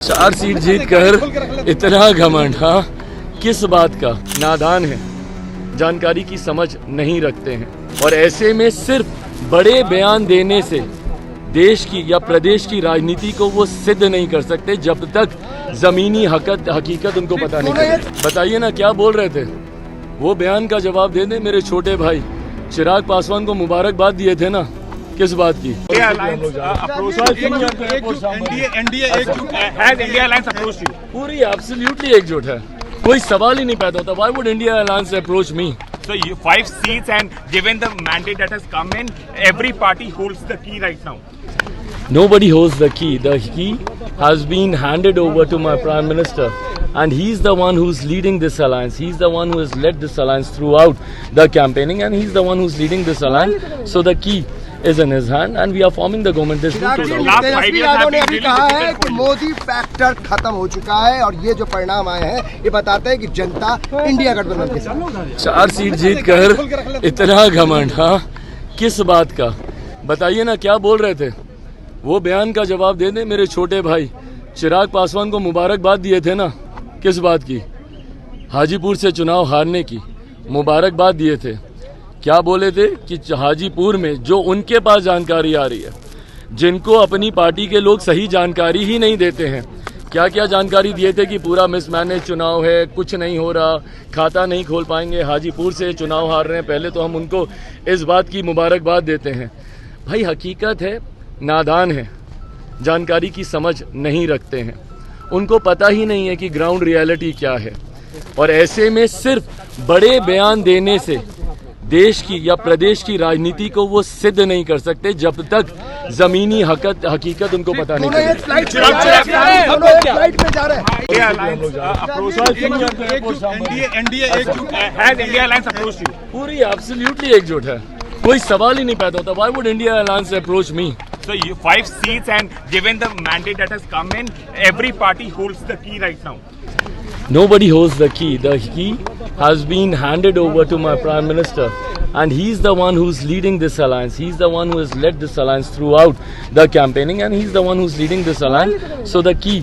4 seat जीत कर इतना घमंड, हाँ किस बात का? नादान है, जानकारी की समझ नहीं रखते हैं और ऐसे में सिर्फ बड़े बयान देने से देश की या प्रदेश की राजनीति को वो सिद्ध नहीं कर सकते जब तक जमीनी हकीकत उनको पता नहीं चले। बताइए ना, क्या बोल रहे थे? वो बयान का जवाब दे दें। मेरे छोटे भाई चिराग पासवान को मुबारकबाद दिए थे ना, किस बात की? पूरी एब्सोल्युटली एकजुट है, कोई सवाल ही नहीं पैदा होता। Why would India Alliance approach me? So 5 seats, and given the mandate that has come in, every party holds the key right now. Nobody holds the key. The key has been handed over to my Prime Minister, and he's the one who's leading this alliance. He's the one who has led this alliance throughout the campaigning, and he's the one who's leading this alliance. So the key is in his hand, and we are forming the government. Tejashwi Yadav ने अभी कहा है कि Modi factor खत्म हो चुका है और ये जो परिणाम आए हैं ये बताते हैं कि जनता इंडिया गठबंधन के साथ। 4 सीट जीत कर इतना घमंड, हाँ किस बात का? बताइए ना, क्या बोल रहे थे? वो बयान का जवाब दे दें। मेरे छोटे भाई चिराग पासवान को मुबारकबाद दिए थे ना, किस बात की? हाजीपुर से चुनाव हारने की मुबारकबाद दिए थे। क्या बोले थे कि हाजीपुर में जो उनके पास जानकारी आ रही है, जिनको अपनी पार्टी के लोग सही जानकारी ही नहीं देते हैं, क्या क्या जानकारी दिए थे कि पूरा मिसमैनेज चुनाव है, कुछ नहीं हो रहा, खाता नहीं खोल पाएंगे, हाजीपुर से चुनाव हार रहे हैं। पहले तो हम उनको इस बात की मुबारकबाद देते हैं। भाई हकीकत है, नादान है, जानकारी की समझ नहीं रखते हैं, उनको पता ही नहीं है कि ग्राउंड रियलिटी क्या है। और ऐसे में सिर्फ बड़े बयान देने से देश की या प्रदेश की राजनीति को वो सिद्ध नहीं कर सकते जब तक जमीनी हकीकत उनको पता नहीं चले। पूरी एब्सोल्युटली एकजुट है, कोई सवाल ही नहीं पैदा होता। Why would India Alliance approach me? So 5 seats, and given the mandate that has come in, every party holds the key right now. Nobody holds the key. The key has been handed over to my Prime Minister, and he's the one who's leading this alliance. He's the one who has led this alliance throughout the campaigning, and he's the one who's leading this alliance. So the key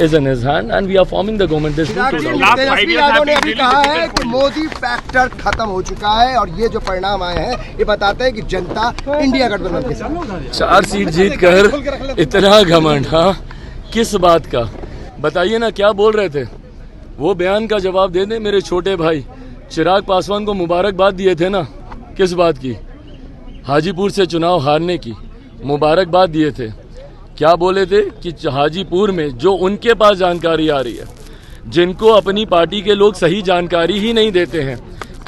is in his hand, and we are forming the government. Tejashwi Yadav ने अभी कहा है कि Modi factor खत्म हो चुका है और ये जो परिणाम आए हैं ये बताते हैं कि जनता इंडिया गठबंधन के साथ। 4 सीट जीत कर इतना घमंड, हाँ किस बात का? बताइए ना, क्या बोल रहे थे? वो बयान का जवाब दे दें। मेरे छोटे भाई चिराग पासवान को मुबारकबाद दिए थे ना, किस बात की? हाजीपुर से चुनाव हारने की मुबारकबाद दिए थे। क्या बोले थे कि हाजीपुर में जो उनके पास जानकारी आ रही है, जिनको अपनी पार्टी के लोग सही जानकारी ही नहीं देते हैं,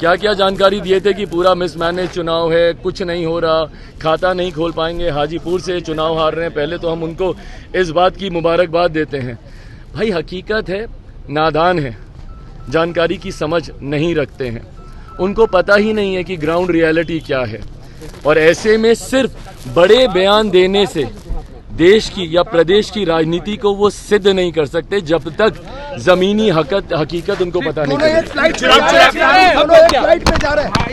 क्या क्या जानकारी दिए थे कि पूरा मिसमैनेज चुनाव है, कुछ नहीं हो रहा, खाता नहीं खोल पाएंगे, हाजीपुर से चुनाव हार रहे हैं। पहले तो हम उनको इस बात की मुबारकबाद देते हैं। भाई हकीकत है, नादान है, जानकारी की समझ नहीं रखते हैं, उनको पता ही नहीं है कि ग्राउंड रियलिटी क्या है। और ऐसे में सिर्फ बड़े बयान देने से देश की या प्रदेश की राजनीति को वो सिद्ध नहीं कर सकते जब तक जमीनी हकीकत उनको पता नहीं चले।